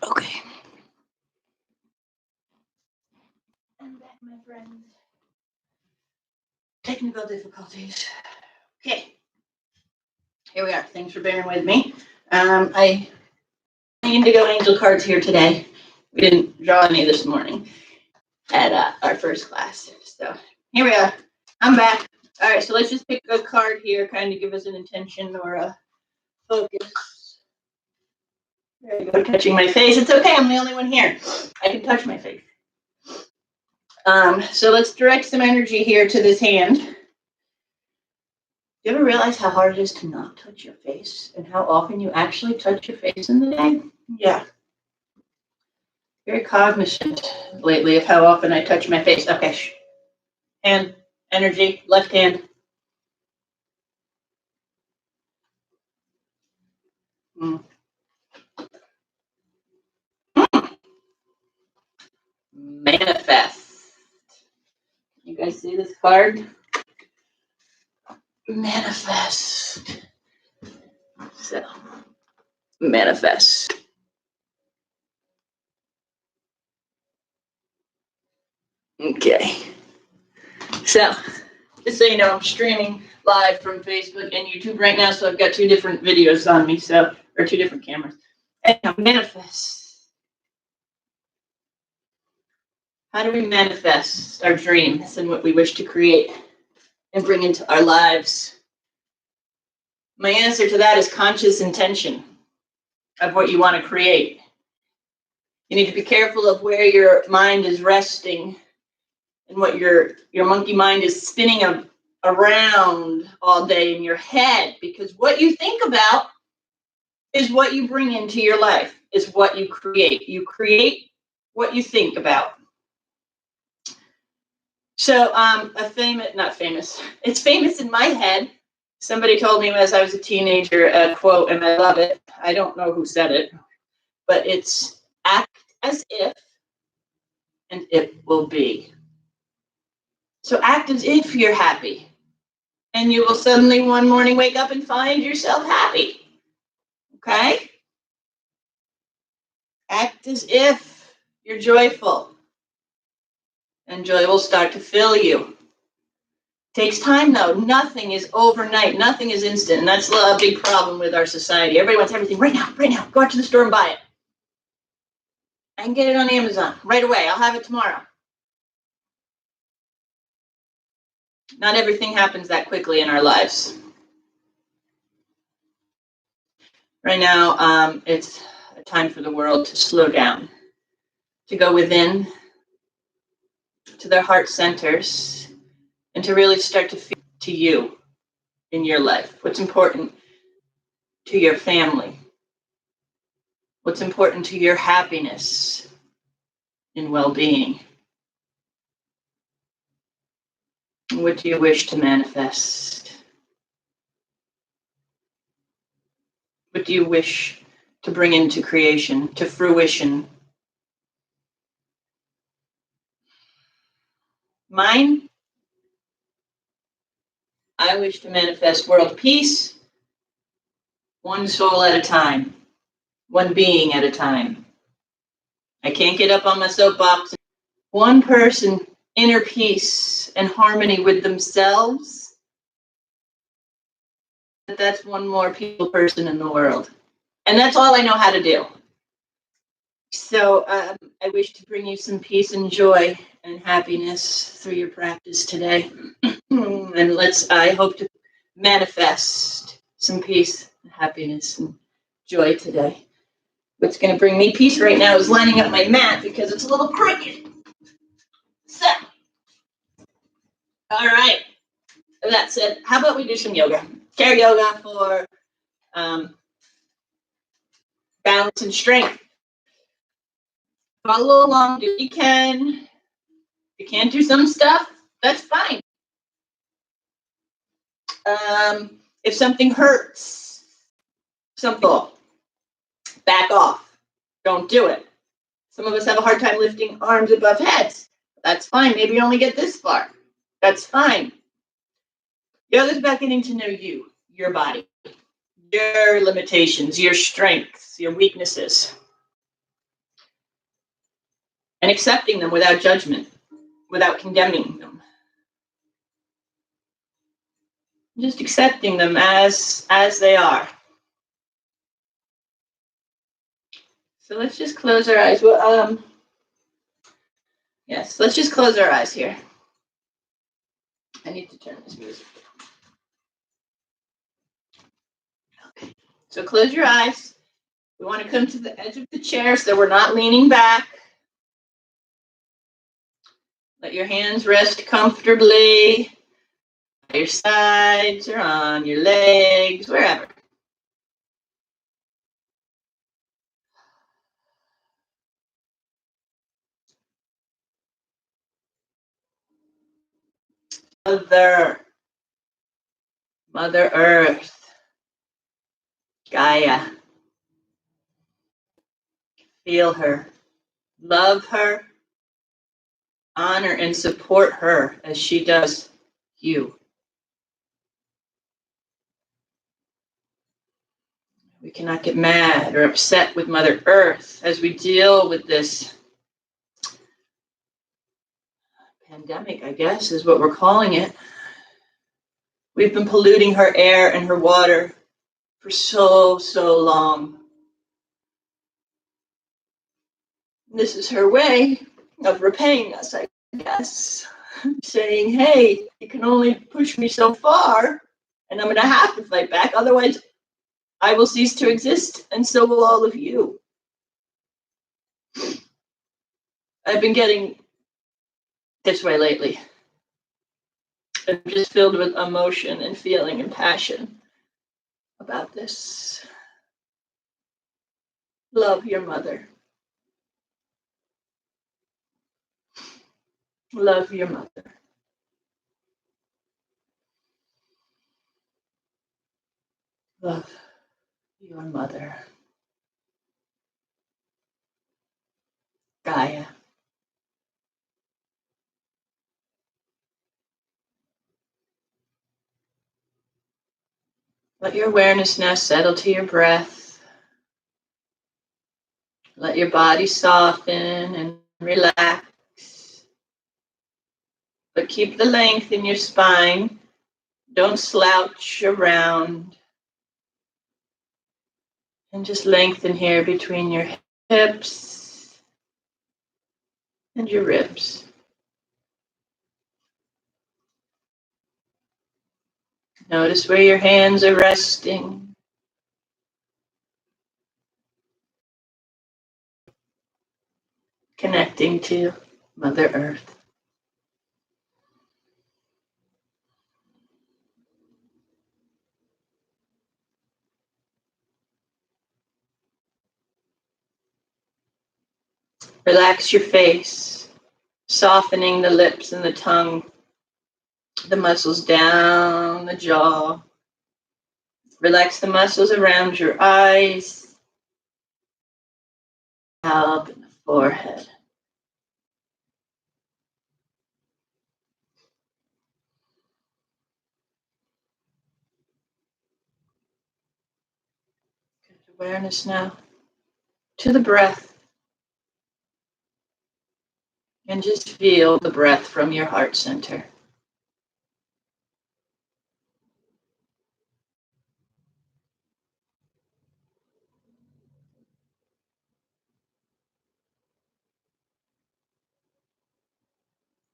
Okay. I'm back, my friends. Technical difficulties. Okay. Here we are. Thanks for bearing with me. I Indigo Angel cards here today. We didn't draw any this morning at our first class. So here we are. I'm back. All right, so let's just pick a card here, kind of give us an intention or a focus. There you go, touching my face. It's okay, I'm the only one here. I can touch my face. So let's direct some energy here to this hand. Do you ever realize how hard it is to not touch your face and how often you actually touch your face in the day? Yeah. Very cognizant lately of how often I touch my face. Okay. Hand, energy, left hand. Manifest. You guys see this card? Manifest. So, manifest. Okay. So, just so you know, I'm streaming live from Facebook and YouTube right now, so I've got two different videos on me, or two different cameras. Anyhow, manifest. How do we manifest our dreams and what we wish to create and bring into our lives? My answer to that is conscious intention of what you want to create. You need to be careful of where your mind is resting and what your monkey mind is spinning around all day in your head, because what you think about is what you bring into your life, is what you create. You create what you think about. So it's famous in my head. Somebody told me as I was a teenager a quote, and I love it. I don't know who said it, but it's act as if, and it will be. So act as if you're happy, and you will suddenly one morning wake up and find yourself happy. Okay? Act as if you're joyful, and joy will start to fill you. Takes time though. Nothing is overnight. Nothing is instant. And that's a big problem with our society. Everybody wants everything right now, right now. Go out to the store and buy it. I can get it on Amazon right away. I'll have it tomorrow. Not everything happens that quickly in our lives. Right now, it's a time for the world to slow down, to go within, to their heart centers, and to really start to feel to you in your life. What's important to your family? What's important to your happiness and well-being? What do you wish to manifest? What do you wish to bring into creation, to fruition? Mine, I wish to manifest world peace, one soul at a time, one being at a time. I can't get up on my soapbox. One person, inner peace and harmony with themselves. That's one more person in the world. And that's all I know how to do. So I wish to bring you some peace and joy and happiness through your practice today. And I hope to manifest some peace, happiness, and joy today. What's going to bring me peace right now is lining up my mat because it's a little crooked. So, all right. That said, how about we do some yoga? Chair yoga for balance and strength. Follow along if you can. If you can't do some stuff, that's fine. If something hurts, back off. Don't do it. Some of us have a hard time lifting arms above heads. That's fine. Maybe you only get this far. That's fine. Yoga is about getting to know you, your body, your limitations, your strengths, your weaknesses. and accepting them without judgment, without condemning them. Just accepting them as they are. So let's just close our eyes. Well, yes, let's just close our eyes here. I need to turn this music down. Okay. So close your eyes. We want to come to the edge of the chair so we're not leaning back. Let your hands rest comfortably at your sides or on your legs, wherever. Mother Earth, Gaia. Feel her, love her, honor and support her as she does you. We cannot get mad or upset with Mother Earth as we deal with this pandemic, I guess, is what we're calling it. We've been polluting her air and her water for so long. This is her way of repaying us, I guess. Saying, hey, you can only push me so far, and I'm going to have to fight back. Otherwise, I will cease to exist, and so will all of you. I've been getting this way lately. I'm just filled with emotion and feeling and passion about this. Love your mother. Love your mother. Love your mother. Gaia. Let your awareness now settle to your breath. Let your body soften and relax. But keep the length in your spine. Don't slouch around. And just lengthen here between your hips and your ribs. Notice where your hands are resting. Connecting to Mother Earth. Relax your face, softening the lips and the tongue, the muscles down the jaw. Relax the muscles around your eyes, scalp, and the forehead. Good awareness now to the breath. And just feel the breath from your heart center.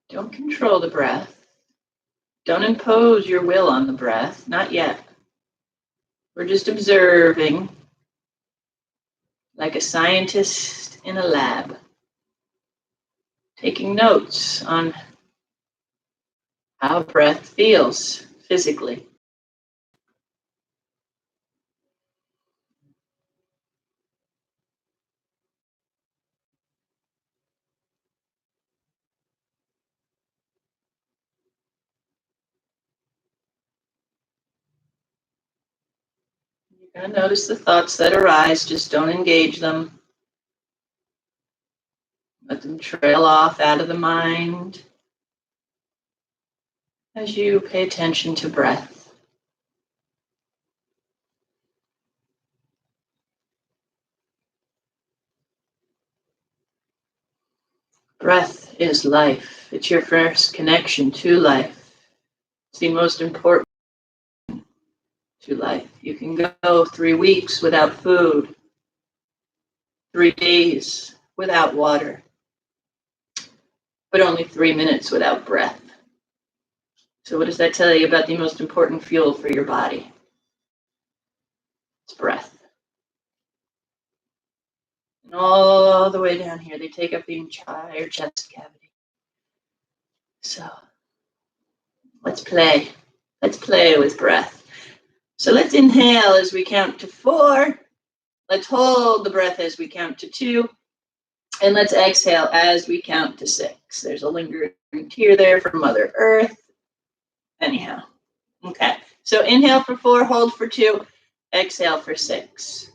Don't control the breath. Don't impose your will on the breath, not yet. We're just observing like a scientist in a lab, taking notes on how breath feels physically. You're going to notice the thoughts that arise, just don't engage them. Let them trail off out of the mind as you pay attention to breath. Breath is life. It's your first connection to life. It's the most important to life. You can go 3 weeks without food, 3 days without water, but only 3 minutes without breath. So what does that tell you about the most important fuel for your body? It's breath. And all the way down here, they take up the entire chest cavity. So let's play. Let's play with breath. So let's inhale as we count to 4. Let's hold the breath as we count to 2. And let's exhale as we count to 6. There's a lingering tear there from Mother Earth. Anyhow. Okay. So inhale for 4, hold for 2, exhale for 6.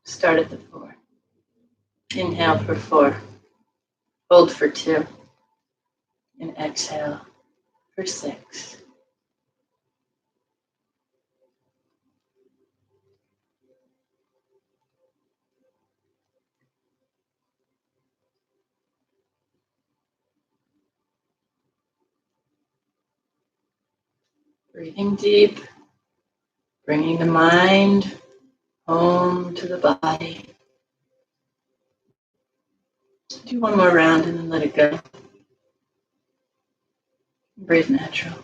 Start at the 4. Inhale for 4. Hold for 2. And exhale for 6. Breathing deep, bringing the mind home to the body. Do one more round and then let it go. Breathe natural.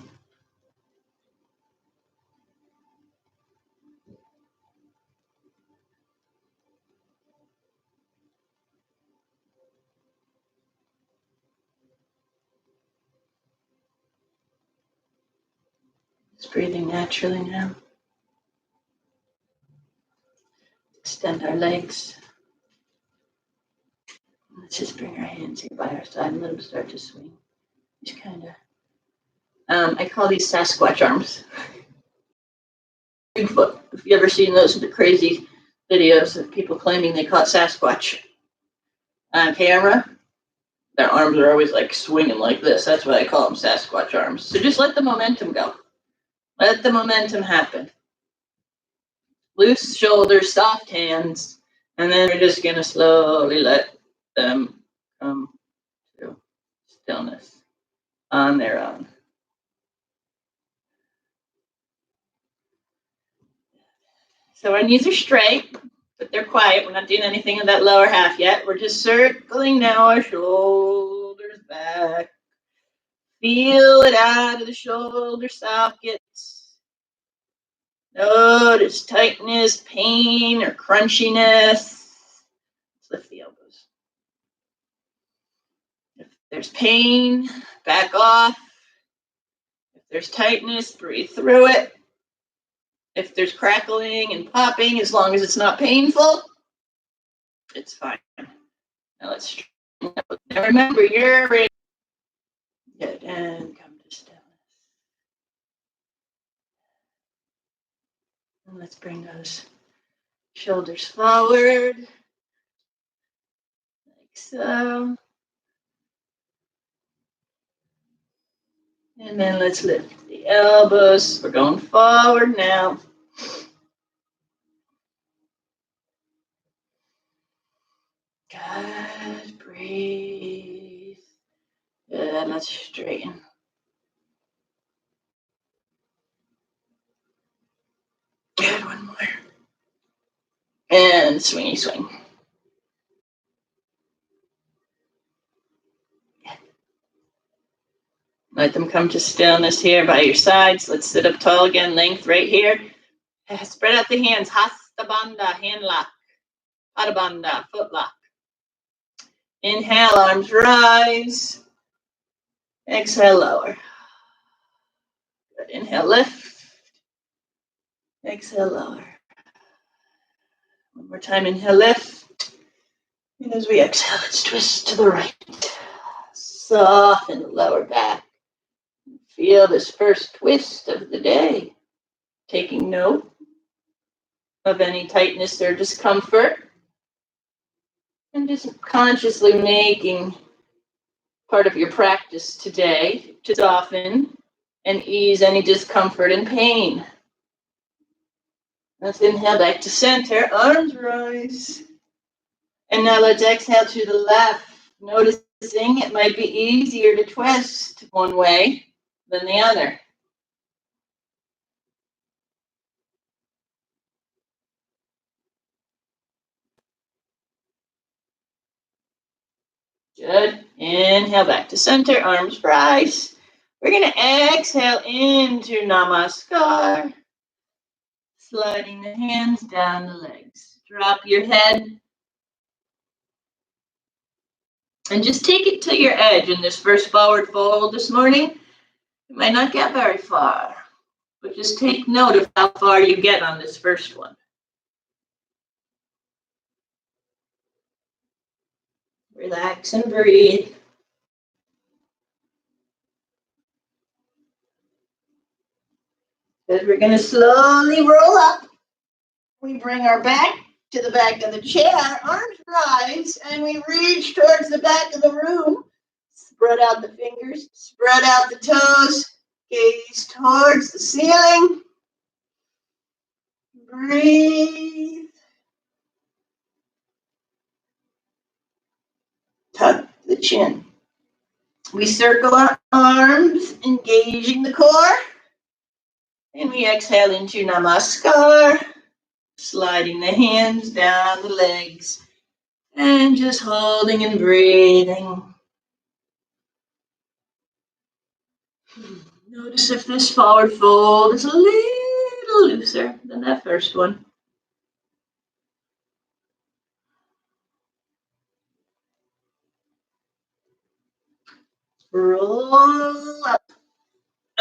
Just breathing naturally now. Extend our legs. Let's just bring our hands here by our side and let them start to swing. Just kind of, I call these Sasquatch arms. Bigfoot. If you ever seen those, the crazy videos of people claiming they caught Sasquatch on camera, their arms are always like swinging like this. That's why I call them Sasquatch arms. So just let the momentum go. Let the momentum happen. Loose shoulders, soft hands, and then we're just going to slowly let them come to stillness on their own. So our knees are straight, but they're quiet. We're not doing anything in that lower half yet. We're just circling now our shoulders back. Feel it out of the shoulder sockets. Notice tightness, pain, or crunchiness. Let's lift the elbows. If there's pain, back off. If there's tightness, breathe through it. If there's crackling and popping, as long as it's not painful, it's fine. Now let's straighten up. Now remember, you're ready. Good, and come to stillness. And let's bring those shoulders forward, like so. And then let's lift the elbows. We're going forward now. Good, breathe. Good, let's straighten. Good, one more. And swingy swing. Let them come to stillness here by your sides. Let's sit up tall again, length right here. Spread out the hands. Hasta Bandha, hand lock. Pada Bandha, foot lock. Inhale, arms rise. Exhale, lower. Good. Inhale, lift. Exhale, lower. One more time, inhale, lift. And as we exhale, let's twist to the right. Soften the lower back. Feel this first twist of the day. Taking note of any tightness or discomfort. And just consciously making part of your practice today to soften and ease any discomfort and pain. Let's inhale back to center, arms rise. And now let's exhale to the left, noticing it might be easier to twist one way than the other. Good. Inhale back to center, arms rise. We're going to exhale into Namaskar. Sliding the hands down the legs. Drop your head. And just take it to your edge in this first forward fold this morning. You might not get very far, but just take note of how far you get on this first one. Relax and breathe. Good. We're going to slowly roll up. We bring our back to the back of the chair, arms rise, and we reach towards the back of the room. Spread out the fingers, spread out the toes, gaze towards the ceiling. Breathe. Tuck the chin. We circle our arms, engaging the core. And we exhale into Namaskar, sliding the hands down the legs. And just holding and breathing. Notice if this forward fold is a little looser than that first one. Roll up.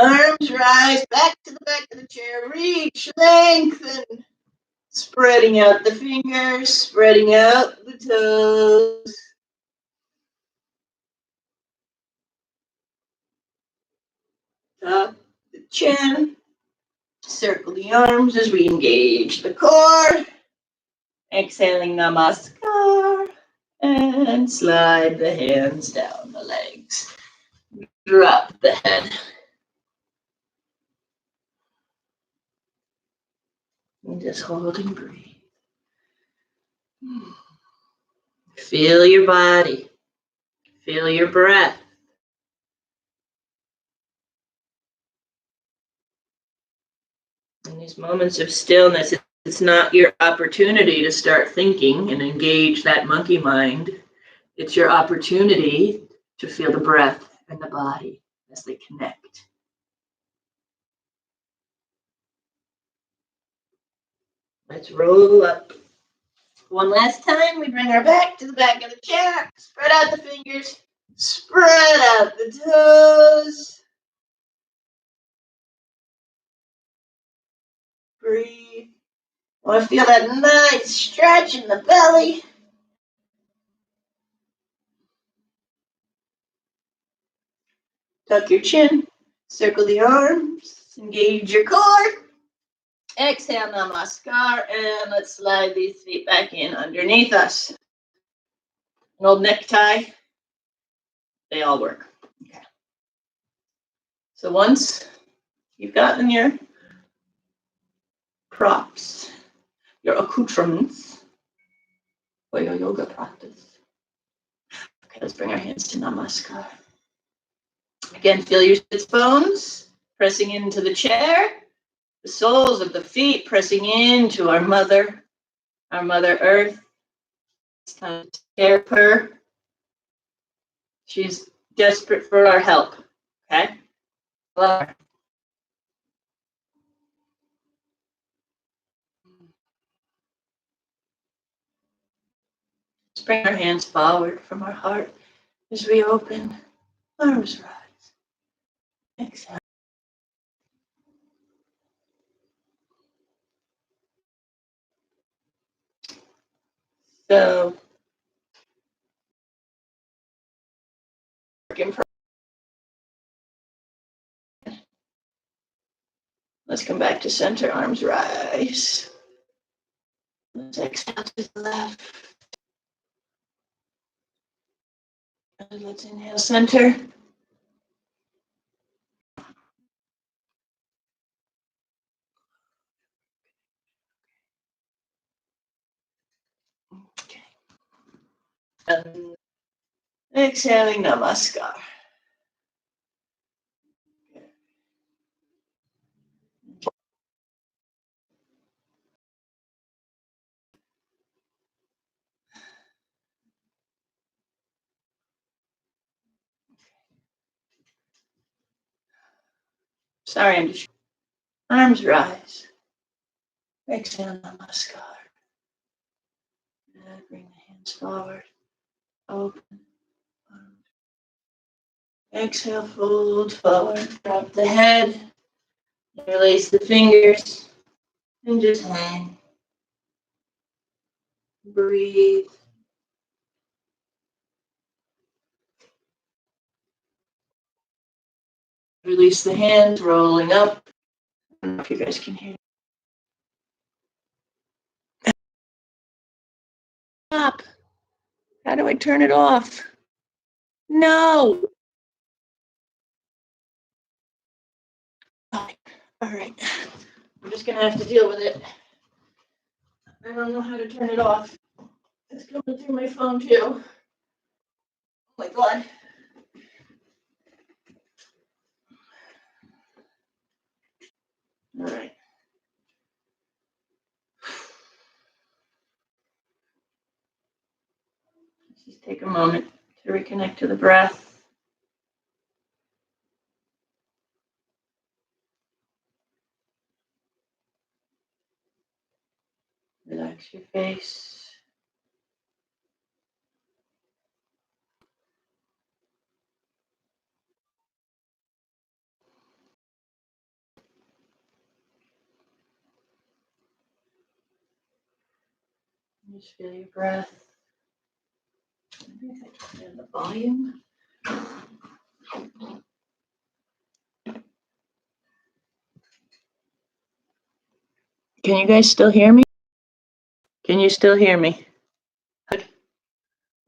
Arms rise back to the back of the chair. Reach, lengthen. Spreading out the fingers, spreading out the toes. Tuck the chin. Circle the arms as we engage the core. Exhaling Namaskar. And slide the hands down the legs. Drop the head. And just hold and breathe. Feel your body. Feel your breath. In these moments of stillness, it's not your opportunity to start thinking and engage that monkey mind. It's your opportunity to feel the breath and the body as they connect. Let's roll up. One last time, we bring our back to the back of the chair. Spread out the fingers. Spread out the toes. Breathe. I want to feel that nice stretch in the belly. Tuck your chin. Circle the arms. Engage your core. Exhale, Namaskar, and let's slide these feet back in underneath us. An old necktie, they all work. Okay. So once you've gotten your props, your accoutrements for your yoga practice. Okay, let's bring our hands to Namaskar. Again, feel your sits bones pressing into the chair. The soles of the feet pressing into our Mother Earth. It's time to take care of her. She's desperate for our help. Okay? Love her. Let's bring our hands forward from our heart as we open. Arms rise. Exhale. So, work in progress. Let's come back to center, arms rise. Let's exhale to the left. And let's inhale center. Okay. And exhaling, namaskar. Sorry, I'm just arms rise. Exhale, namaskar. And bring the hands forward. Open. Exhale, fold forward. Drop the head. Release the fingers. And just hang. Breathe. Release the hands, rolling up. I don't know if you guys can hear. Stop. How do I turn it off? No. All right. I'm just going to have to deal with it. I don't know how to turn it off. It's coming through my phone too. Oh my God. All right. Let's just take a moment to reconnect to the breath. Relax your face. Just feel your breath. Maybe if I turn down the volume. Can you guys still hear me? Can you still hear me?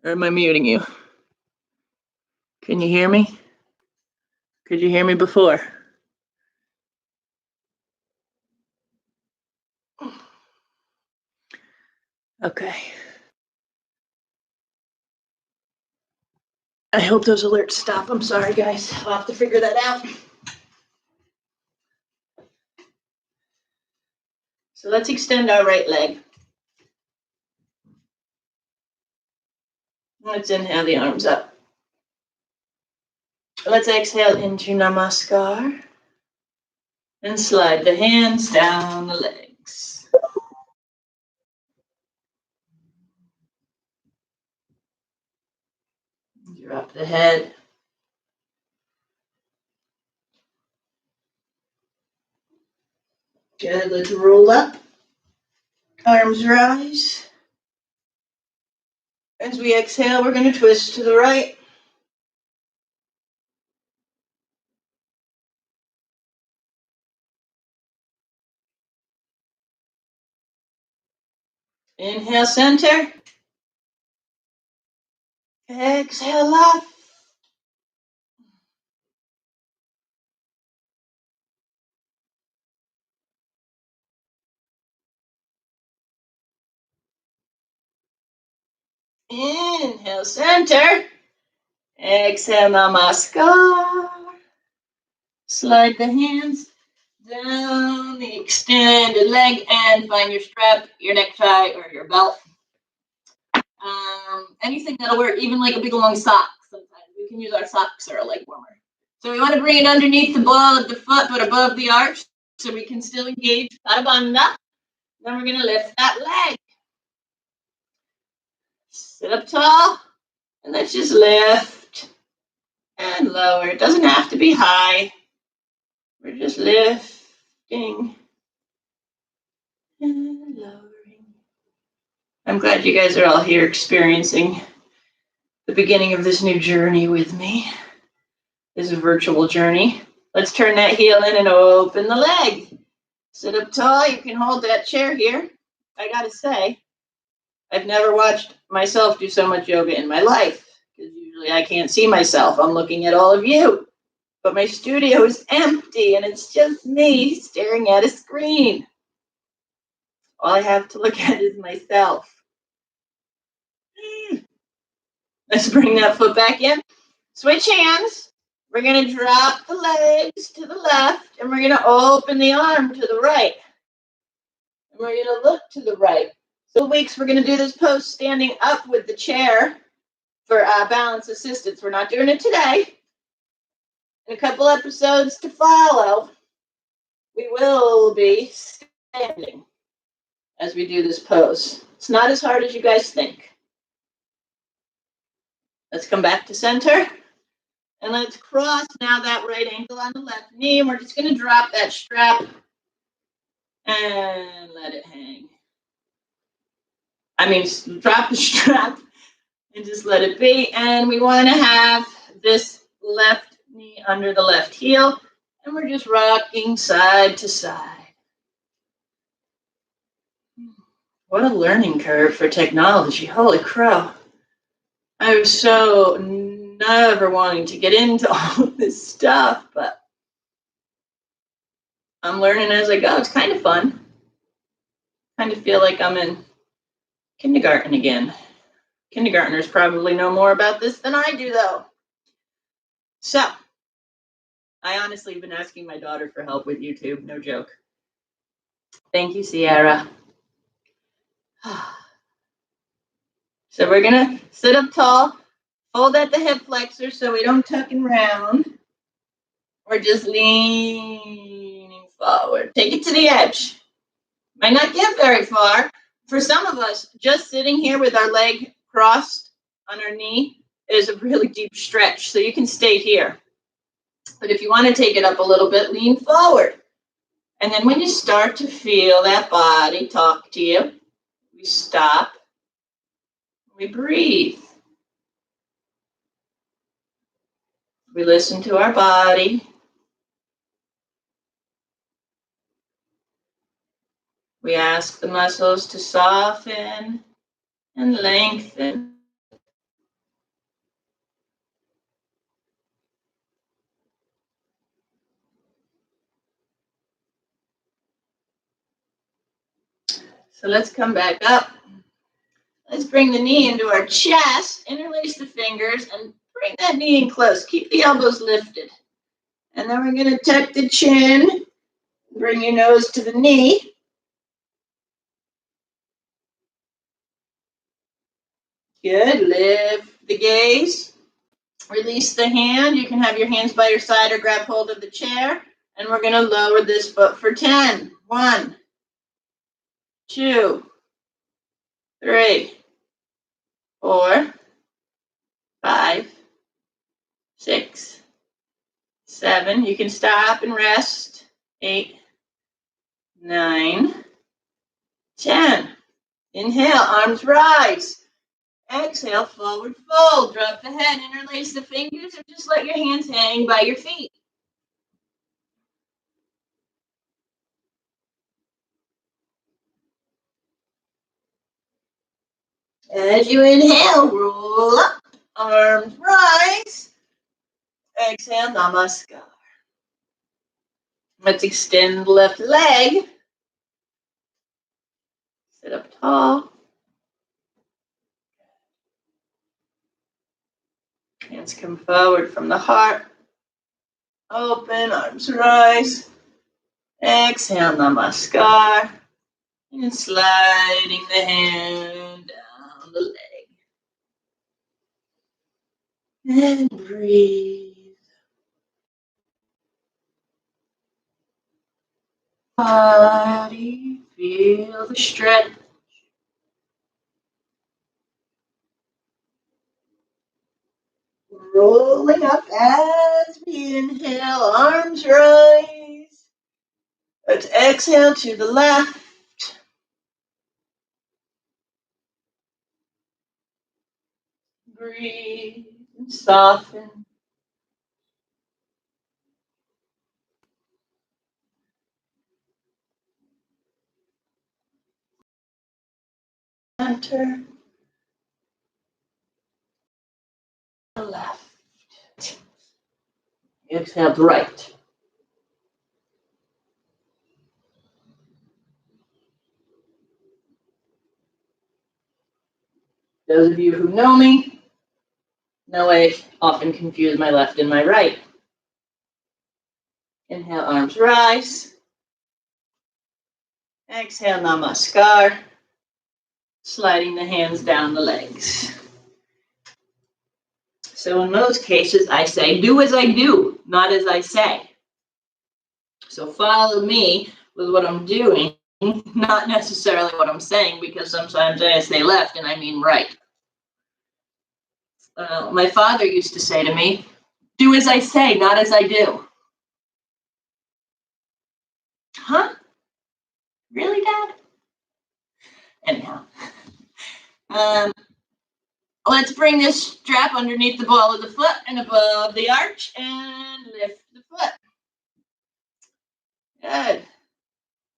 Or am I muting you? Can you hear me? Could you hear me before? Okay. I hope those alerts stop. I'm sorry, guys. I'll have to figure that out. So let's extend our right leg. Let's inhale the arms up. Let's exhale into namaskar. And slide the hands down the legs. Drop the head. Good, let's roll up. Arms rise. As we exhale, we're going to twist to the right. Inhale, center. Exhale, left. Inhale, center. Exhale, namaskar. Slide the hands down the extended leg and find your strap, your necktie, or your belt. Anything that'll work, even like a big long sock. Sometimes we can use our socks or a leg warmer. So we want to bring it underneath the ball of the foot, but above the arch, so we can still engage Padabandha. Then we're going to lift that leg. Sit up tall, and let's just lift and lower. It doesn't have to be high. We're just lifting and lowering. I'm glad you guys are all here experiencing the beginning of this new journey with me. This virtual journey. Let's turn that heel in and open the leg. Sit up tall. You can hold that chair here. I gotta say, I've never watched myself do so much yoga in my life, because usually I can't see myself. I'm looking at all of you. But my studio is empty and it's just me staring at a screen. All I have to look at is myself. Let's bring that foot back in. Switch hands. We're going to drop the legs to the left and we're going to open the arm to the right. And we're going to look to the right. So weeks we're going to do this pose standing up with the chair for balance assistance. We're not doing it today. In a couple episodes to follow, we will be standing as we do this pose. It's not as hard as you guys think. Let's come back to center. And let's cross now that right ankle on the left knee. And we're just going to drop that strap and let it hang. Drop the strap and just let it be. And we want to have this left knee under the left heel. And we're just rocking side to side. What a learning curve for technology. Holy crow. I was so never wanting to get into all of this stuff, but I'm learning as I go. It's kind of fun. Kind of feel like I'm in kindergarten again. Kindergartners probably know more about this than I do, though. So, I honestly have been asking my daughter for help with YouTube. No joke. Thank you, Sierra. So we're going to sit up tall, fold at the hip flexor so we don't tuck and round. We're just leaning forward. Take it to the edge. Might not get very far. For some of us, just sitting here with our leg crossed on our knee is a really deep stretch, so you can stay here. But if you want to take it up a little bit, lean forward. And then when you start to feel that body talk to you, we stop. We breathe. We listen to our body. We ask the muscles to soften and lengthen. So let's come back up. Let's bring the knee into our chest, interlace the fingers, and bring that knee in close. Keep the elbows lifted. And then we're going to tuck the chin, bring your nose to the knee. Good, lift the gaze. Release the hand. You can have your hands by your side or grab hold of the chair. And we're going to lower this foot for 10. 1, 2, 3, 4, 5, 6, 7. You can stop and rest. 8, 9, 10. Inhale, arms rise. Exhale, forward fold. Drop the head, interlace the fingers, and just let your hands hang by your feet. As you inhale, roll up, arms rise. Exhale, namaskar. Let's extend the left leg. Sit up tall. Hands come forward from the heart. Open, arms rise. Exhale, namaskar. And sliding the hand down the leg. And breathe. Body, feel the stretch. Rolling up as we inhale, arms rise. Let's exhale to the left. Breathe and soften. center. Left. Exhale to right. Those of you who know me know I often confuse my left and my right. Inhale, arms rise. Exhale, namaskar. Sliding the hands down the legs. So in most cases, I say, do as I do, not as I say. So follow me with what I'm doing, not necessarily what I'm saying, because sometimes I say left and I mean right. My father used to say to me, do as I say, not as I do. Huh? Really, Dad? Anyhow. Let's bring this strap underneath the ball of the foot and above the arch and lift the foot. Good.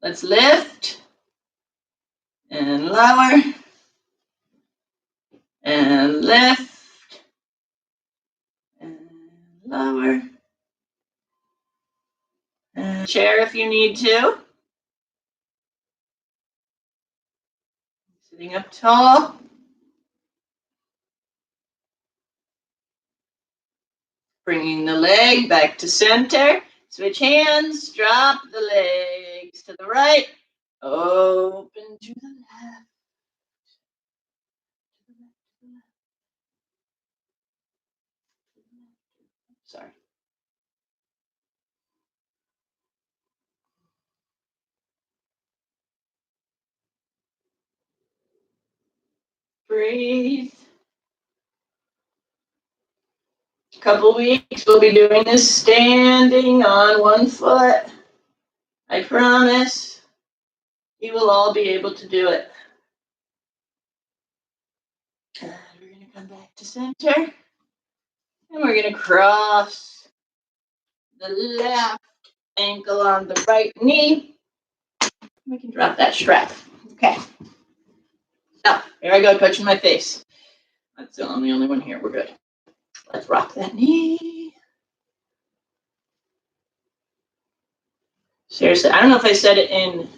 Let's lift and lower and lift and lower. And chair if you need to. Sitting up tall. Bringing the leg back to center. Switch hands, drop the legs to the right. Open to the left. Sorry. Breathe. Couple weeks we'll be doing this standing on one foot. I promise you will all be able to do it. And we're going to come back to center. And we're going to cross the left ankle on the right knee. We can drop that strap. Okay. So here I go, touching my face. I'm the only one here. We're good. Let's rock that knee. Seriously, I don't know if I said it in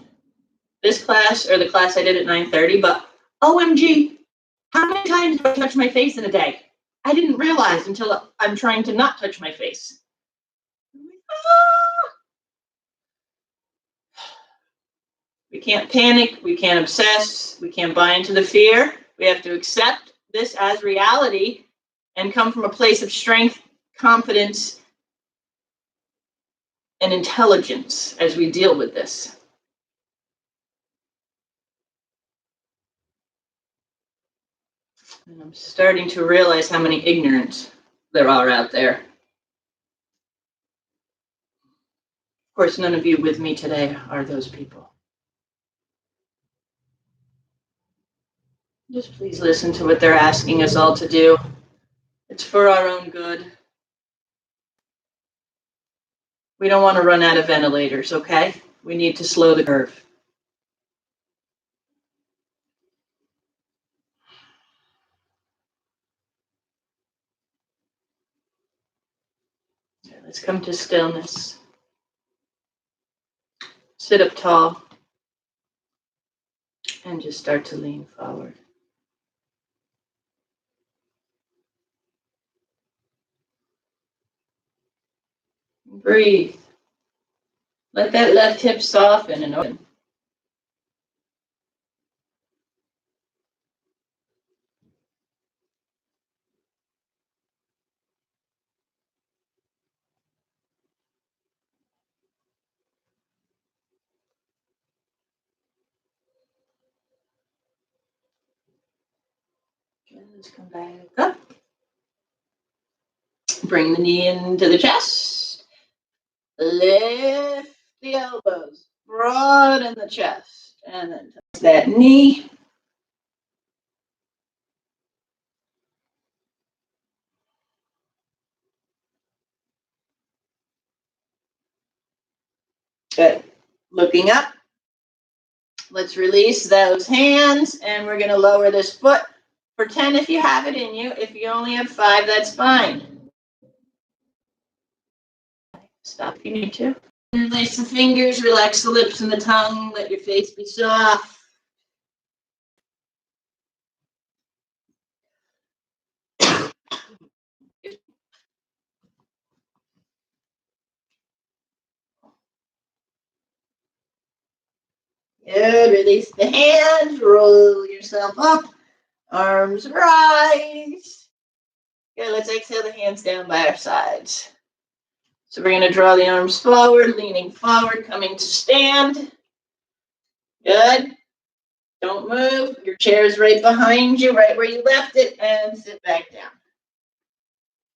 this class or the class I did at 9:30, but OMG, how many times do I touch my face in a day? I didn't realize until I'm trying to not touch my face. We can't panic, we can't obsess, we can't buy into the fear. We have to accept this as reality and come from a place of strength, confidence, and intelligence as we deal with this. And I'm starting to realize how many ignorants there are out there. Of course, none of you with me today are those people. Just please listen to what they're asking us all to do. It's for our own good. We don't want to run out of ventilators, okay? We need to slow the curve. Okay, let's come to stillness. Sit up tall and just start to lean forward. Breathe. Let that left hip soften and open. Okay, let's come back up. Bring the knee into the chest. Lift the elbows. Broaden the chest. And then touch that knee. Good. Looking up. Let's release those hands, and we're going to lower this foot for 10 if you have it in you. If you only have 5, that's fine. Stop if you need to. Release the fingers, relax the lips and the tongue, let your face be soft. Good, release the hands, roll yourself up, arms rise. Good, let's exhale the hands down by our sides. So we're gonna draw the arms forward, leaning forward, coming to stand. Good. Don't move, your chair is right behind you, right where you left it, and sit back down.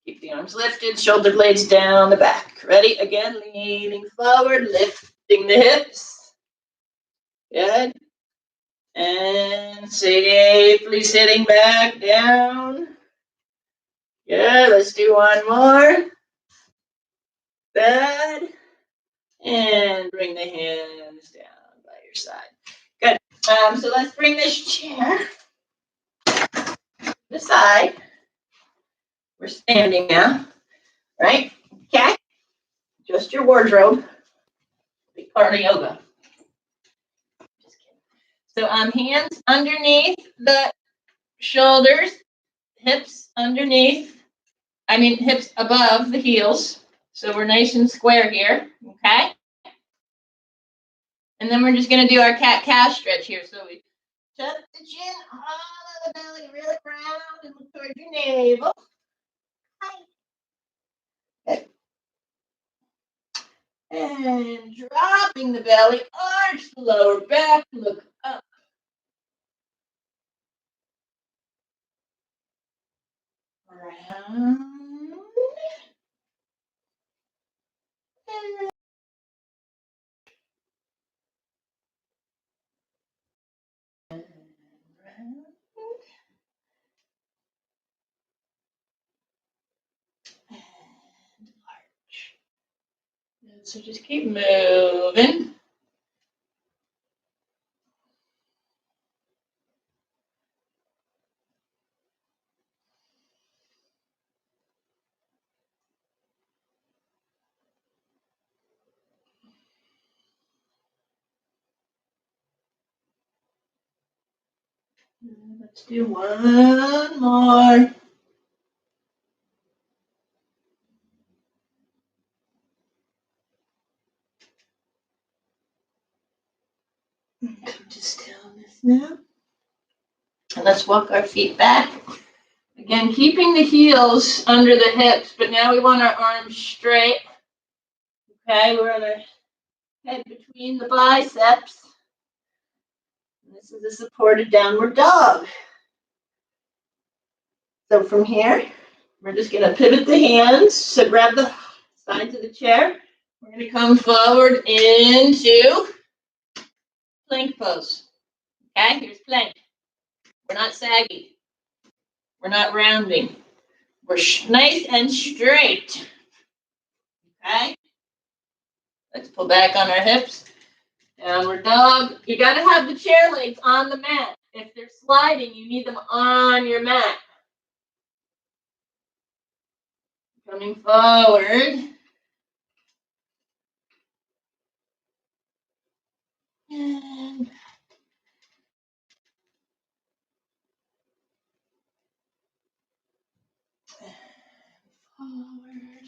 Keep the arms lifted, shoulder blades down the back. Ready? Again, leaning forward, lifting the hips. Good. And safely sitting back down. Good. Let's do one more. Good. And bring the hands down by your side. Good. So let's bring this chair to the side. We're standing now, right? Okay. Just your wardrobe. Big part of yoga. Just kidding. So hands underneath the shoulders, hips underneath. Hips above the heels. So we're nice and square here, okay? And then we're just going to do our cat-cow stretch here. So we tuck the chin, hollow the belly, really round, and look toward your navel. Okay. And dropping the belly, arch the lower back, look up. Round. And round. And arch. So just keep moving. Let's do one more. Come to stillness now. And let's walk our feet back. Again, keeping the heels under the hips, but now we want our arms straight. Okay, we're going to head between the biceps. And this is a supported downward dog. So from here, we're just going to pivot the hands. So grab the sides of the chair. We're going to come forward into plank pose. Okay, here's plank. We're not saggy. We're not rounding. We're nice and straight. Okay? Let's pull back on our hips. Downward dog. You got to have the chair legs on the mat. If they're sliding, you need them on your mat. Coming forward. And forward.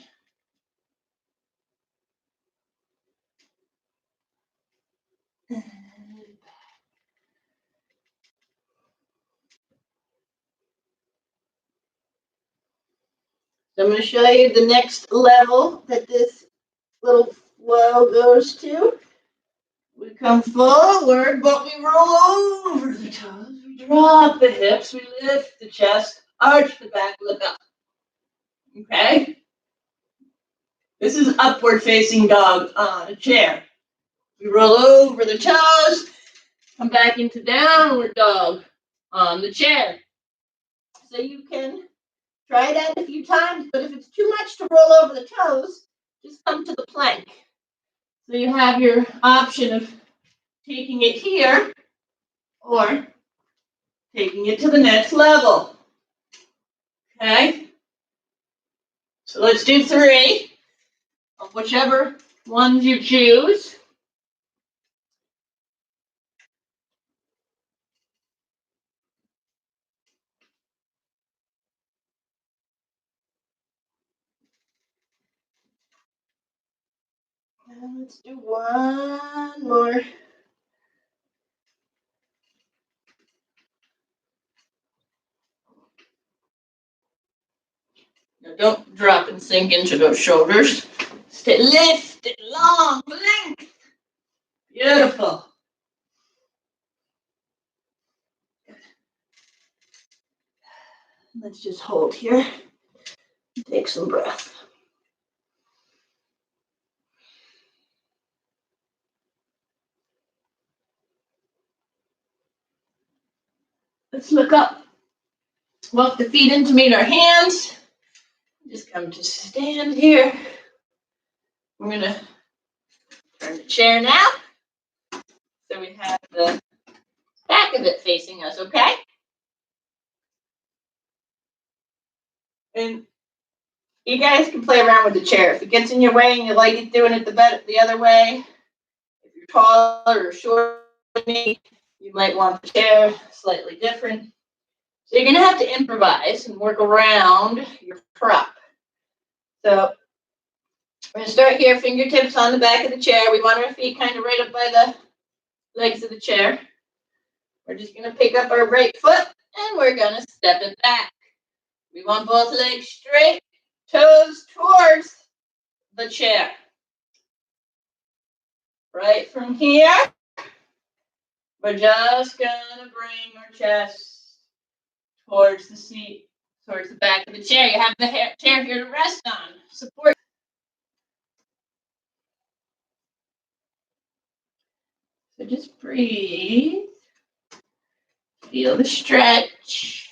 And back. So I'm going to show you the next level that this little flow goes to. We come forward, but we roll over the toes. We drop the hips. We lift the chest, arch the back, look up. Okay? This is upward facing dog on a chair. We roll over the toes, come back into downward dog on the chair. So you can try that a few times, but if it's too much to roll over the toes, just come to the plank. So you have your option of taking it here, or taking it to the next level. Okay? So let's do 3 of whichever ones you choose. And let's do one more. Now don't drop and sink into those shoulders. Stay lifted, long, length. Beautiful. Let's just hold here. Take some breath. Let's look up. Walk the feet in to meet our hands. Just come to stand here. We're going to turn the chair now. So we have the back of it facing us, okay? And you guys can play around with the chair. If it gets in your way and you like it doing it the other way, if you're taller or shorter than me, you might want the chair slightly different. So you're going to have to improvise and work around your prop. So we're going to start here, fingertips on the back of the chair. We want our feet kind of right up by the legs of the chair. We're just going to pick up our right foot and we're going to step it back. We want both legs straight, toes towards the chair. Right from here, we're just going to bring our chest towards the seat, towards the back of the chair. You have the chair here to rest on. Support. So just breathe. Feel the stretch.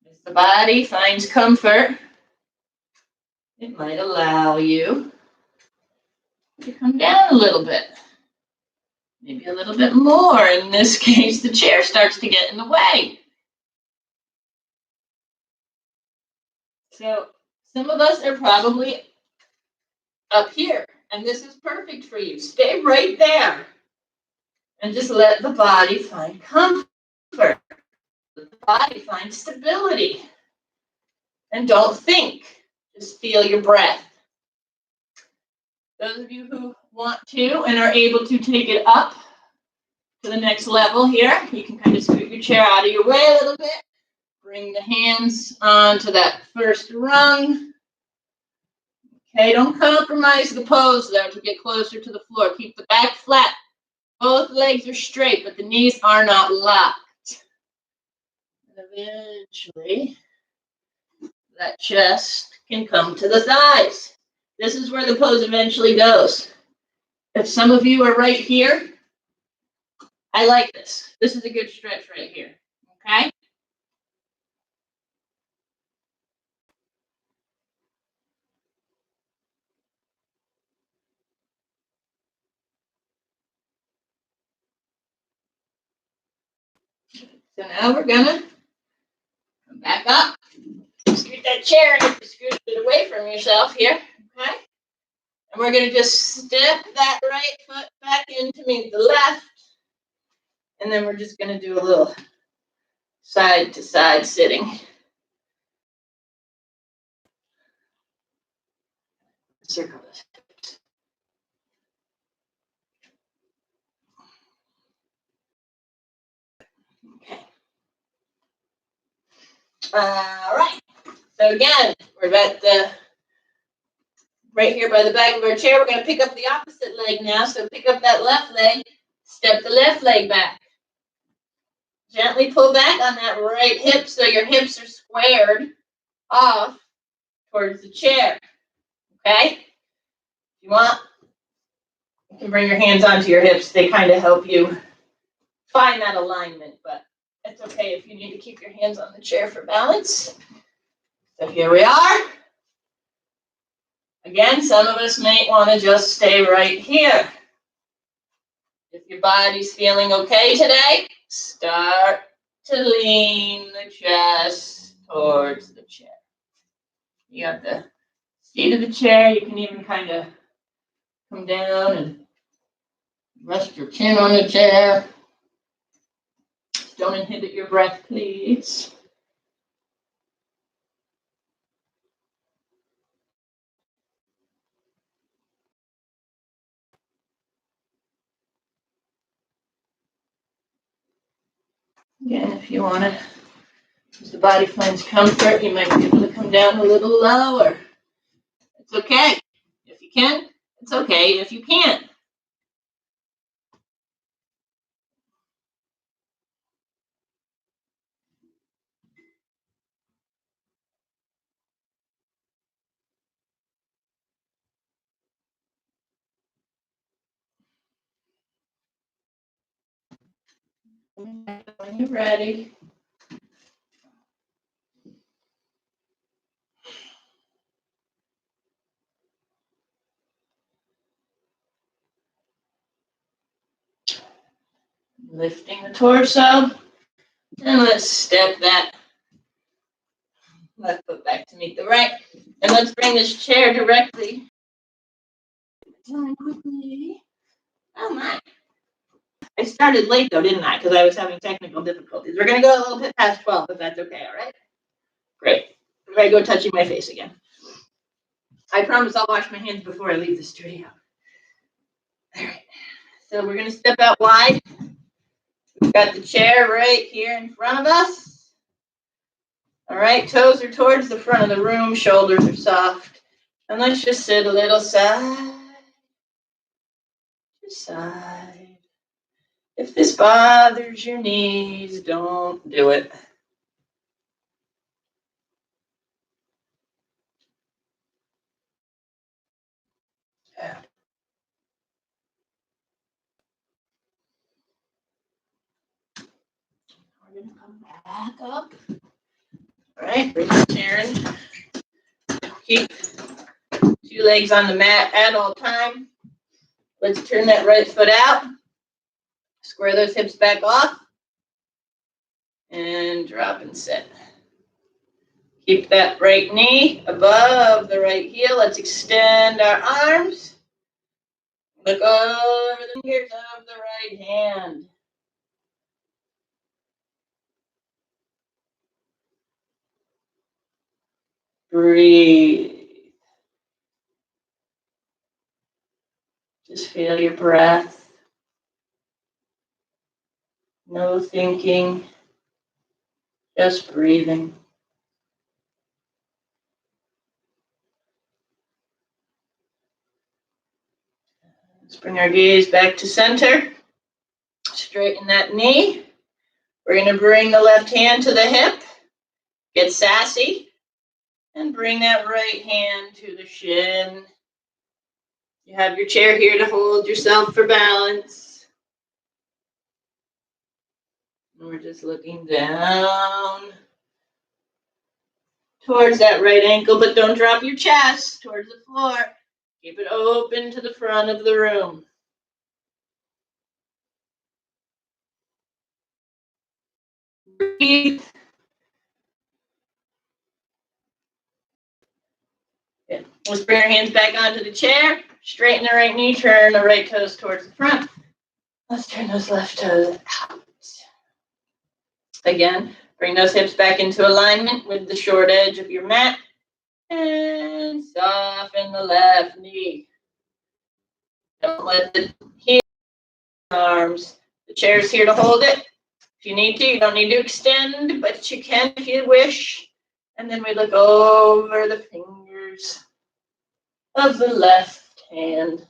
As the body finds comfort, it might allow you to come down a little bit. Maybe a little bit more. In this case, the chair starts to get in the way. So some of us are probably up here, and this is perfect for you. Stay right there and just let the body find comfort. Let the body find stability. And don't think, just feel your breath. Those of you who want to and are able to take it up to the next level here, you can kind of scoot your chair out of your way a little bit. Bring the hands onto that first rung. Okay, don't compromise the pose though to get closer to the floor. Keep the back flat. Both legs are straight, but the knees are not locked. And eventually, that chest can come to the thighs. This is where the pose eventually goes. If some of you are right here, I like this. This is a good stretch right here, okay? So now we're gonna come back up. Scoot that chair and scoot it away from yourself here, okay? And we're gonna just step that right foot back in to meet the left. And then we're just gonna do a little side to side sitting. Circle this. Okay. All right. So again, we're at the right here by the back of our chair. We're going to pick up the opposite leg now. So pick up that left leg, step the left leg back. Gently pull back on that right hip so your hips are squared off towards the chair. Okay? If you want, you can bring your hands onto your hips. They kind of help you find that alignment, but it's okay if you need to keep your hands on the chair for balance. So here we are. Again, some of us may want to just stay right here. If your body's feeling okay today, start to lean the chest towards the chair. You got the seat of the chair. You can even kind of come down and rest your chin on the chair. Don't inhibit your breath, please. Again, if you want to, as the body finds comfort, you might be able to come down a little lower. It's okay. If you can, it's okay if you can't. When you're ready. Lifting the torso. And let's step that left foot back to meet the right. And let's bring this chair directly. Down quickly. Oh my. I started late though, didn't I? Because I was having technical difficulties. We're going to go a little bit past 12 if that's okay, all right? Great. I'm going to go touching my face again. I promise I'll wash my hands before I leave the studio. All right. So we're going to step out wide. We've got the chair right here in front of us. All right, toes are towards the front of the room, shoulders are soft. And let's just sit a little side to side. If this bothers your knees, don't do it. We're going to come back up. All right, bring the chair in. Keep 2 legs on the mat at all time. Let's turn that right foot out. Square those hips back off. And drop and sit. Keep that right knee above the right heel. Let's extend our arms. Look over the fingers of the right hand. Breathe. Just feel your breath. No thinking. Just breathing. Let's bring our gaze back to center. Straighten that knee. We're going to bring the left hand to the hip. Get sassy. And bring that right hand to the shin. You have your chair here to hold yourself for balance. And we're just looking down towards that right ankle, but don't drop your chest towards the floor. Keep it open to the front of the room. Breathe. Good. Let's bring our hands back onto the chair. Straighten the right knee, turn the right toes towards the front. Let's turn those left toes out. Again, bring those hips back into alignment with the short edge of your mat. And soften the left knee. Don't let the heel arms. The chair is here to hold it. If you need to, you don't need to extend, but you can if you wish. And then we look over the fingers of the left hand.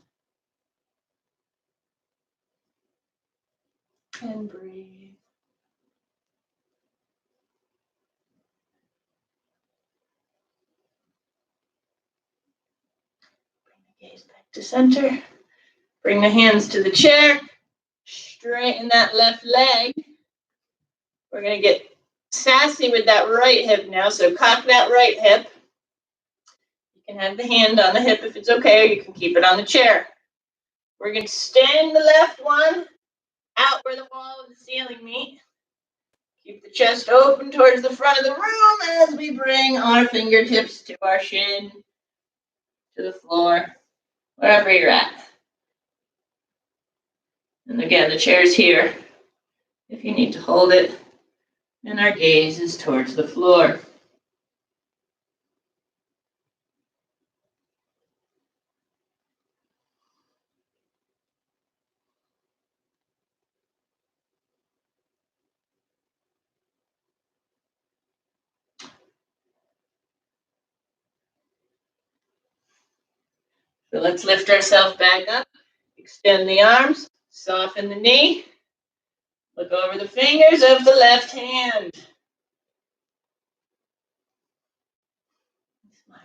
And breathe. Bring the gaze back to center. Bring the hands to the chair. Straighten that left leg. We're going to get sassy with that right hip now. So cock that right hip. You can have the hand on the hip if it's okay, or you can keep it on the chair. We're going to extend the left one out where the wall and the ceiling meet. Keep the chest open towards the front of the room as we bring our fingertips to our shin, to the floor, wherever you're at. And again, the chair's here if you need to hold it. And our gaze is towards the floor. So let's lift ourselves back up, extend the arms, soften the knee, look over the fingers of the left hand. Smile.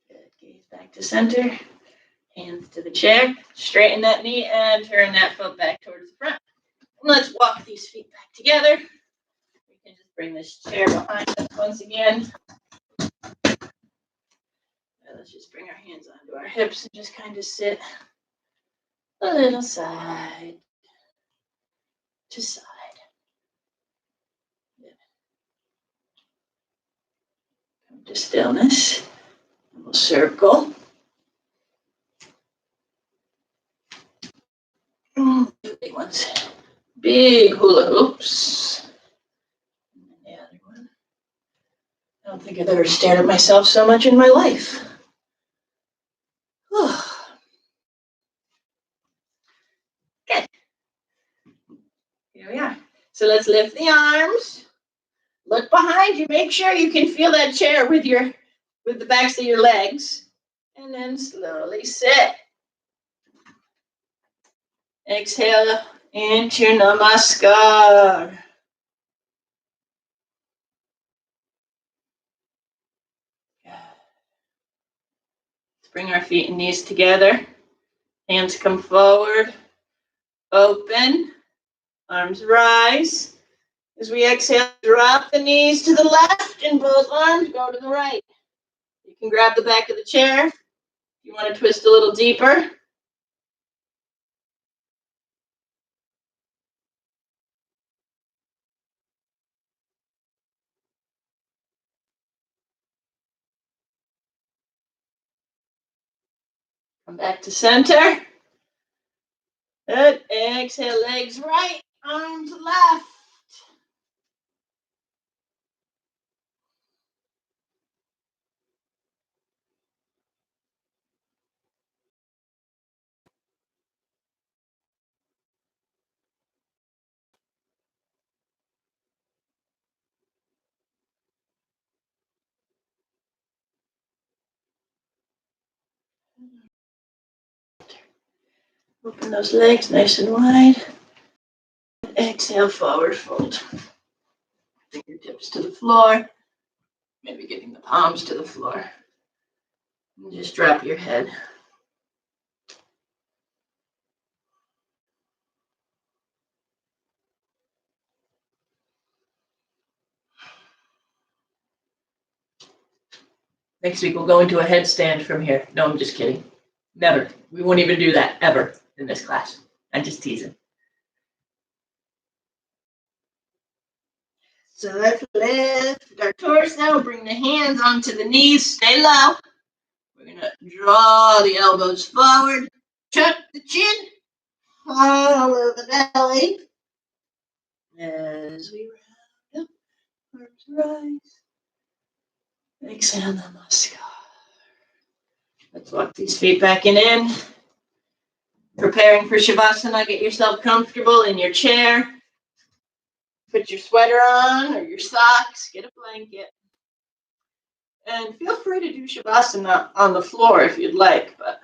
Good. Gaze back to center, hands to the chair, straighten that knee and turn that foot back towards the front. And let's walk these feet back together. We can just bring this chair behind us once again. Let's just bring our hands onto our hips and just kind of sit a little side to side. Come to stillness. We'll circle. Big ones. Big hula hoops. And the other one. I don't think I've ever stared at myself so much in my life. Good. Here we are. So let's lift the arms. Look behind you. Make sure you can feel that chair with the backs of your legs. And then slowly sit. Exhale into Namaskar. Let's bring our feet and knees together. Hands come forward. Open. Arms rise. As we exhale, drop the knees to the left and both arms go to the right. You can grab the back of the chair if you want to twist a little deeper. Come back to center. Good. Exhale, legs right, arms left. Open those legs nice and wide. Exhale, forward fold. Fingertips to the floor. Maybe getting the palms to the floor. And just drop your head. Next week we'll go into a headstand from here. No, I'm just kidding. Never. We won't even do that ever in this class. I'm just teasing. So let's lift our torso, bring the hands onto the knees, stay low. We're going to draw the elbows forward, tuck the chin, follow the belly. As we round up, arms rise. Exhale, Namaskar. Let's walk these feet back in. Preparing for Shavasana, get yourself comfortable in your chair. Put your sweater on or your socks, get a blanket. And feel free to do Shavasana on the floor if you'd like, but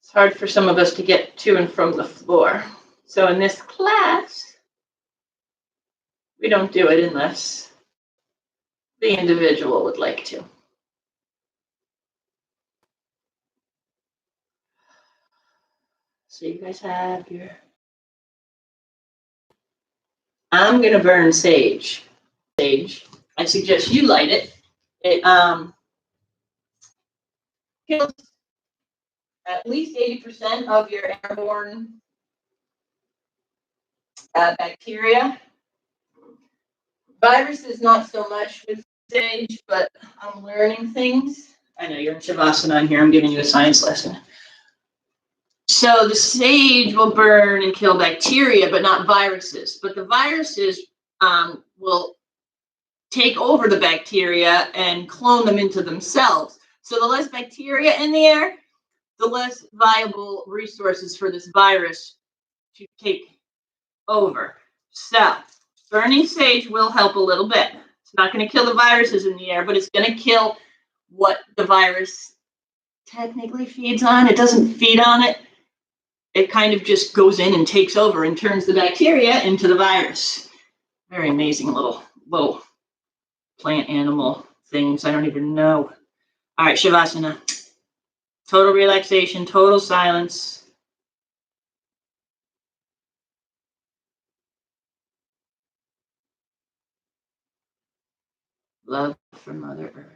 it's hard for some of us to get to and from the floor. So in this class, we don't do it unless the individual would like to. So you guys have your... I'm going to burn sage. I suggest you light it. kills at least 80% of your airborne bacteria. Viruses, not so much with sage, but I'm learning things. I know you're in Shavasana in here. I'm giving you a science lesson. So the sage will burn and kill bacteria, but not viruses. But the viruses will take over the bacteria and clone them into themselves. So the less bacteria in the air, the less viable resources for this virus to take over. So burning sage will help a little bit. It's not going to kill the viruses in the air, but it's going to kill what the virus technically feeds on. It doesn't feed on it. It kind of just goes in and takes over and turns the bacteria into the virus. Very amazing little plant animal things. I don't even know. All right, Shavasana. Total relaxation, total silence. Love for Mother Earth.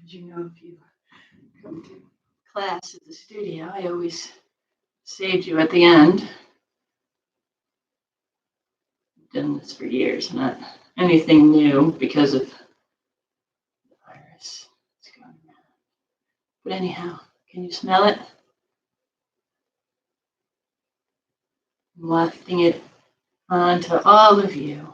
As you know, if you come to class at the studio, I always saved you at the end. I've done this for years, not anything new because of the virus that's going around. But anyhow, can you smell it? I'm wafting it onto all of you.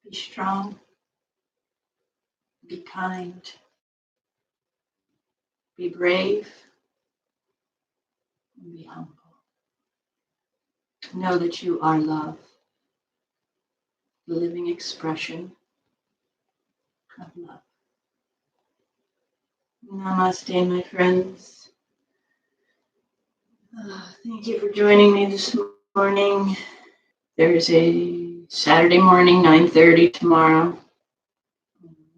Be strong. Be kind. Be brave. And be humble. Know that you are love, the living expression of love. Namaste, my friends. Thank you for joining me this morning. There's a Saturday morning, 9:30 tomorrow.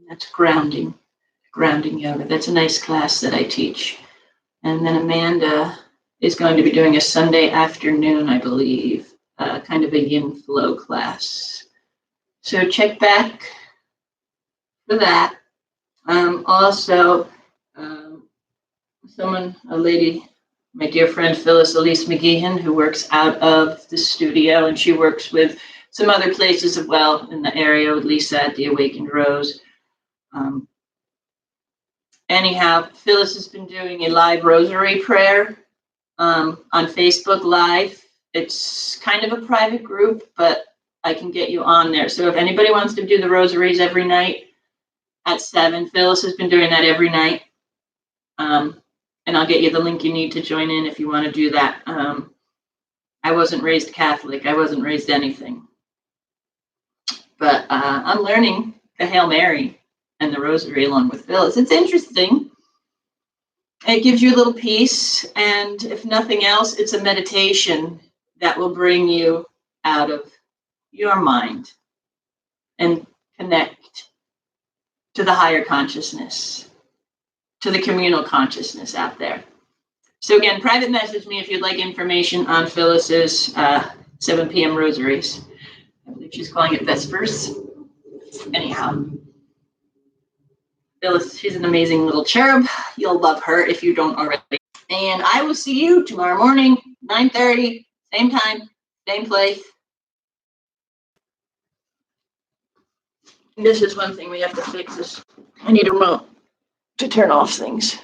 That's grounding yoga. That's a nice class that I teach. And then Amanda is going to be doing a Sunday afternoon, I believe, kind of a yin flow class. So check back for that. Also, a lady, my dear friend Phyllis Elise McGeehan, who works out of the studio, and she works with some other places as well in the area with Lisa at the Awakened Rose. Anyhow, Phyllis has been doing a live rosary prayer on Facebook Live. It's kind of a private group, but I can get you on there. So if anybody wants to do the rosaries every night at 7, Phyllis has been doing that every night. And I'll get you the link you need to join in if you want to do that. I wasn't raised Catholic. I wasn't raised anything. But I'm learning the Hail Mary and the Rosary along with Phyllis. It's interesting. It gives you a little peace. And if nothing else, it's a meditation that will bring you out of your mind and connect to the higher consciousness, to the communal consciousness out there. So again, private message me if you'd like information on Phyllis's 7 p.m. rosaries. I believe she's calling it Vespers. Anyhow, Phyllis, she's an amazing little cherub. You'll love her if you don't already. And I will see you tomorrow morning, 9:30, same time, same place. And this is one thing we have to fix. I need a remote to turn off things.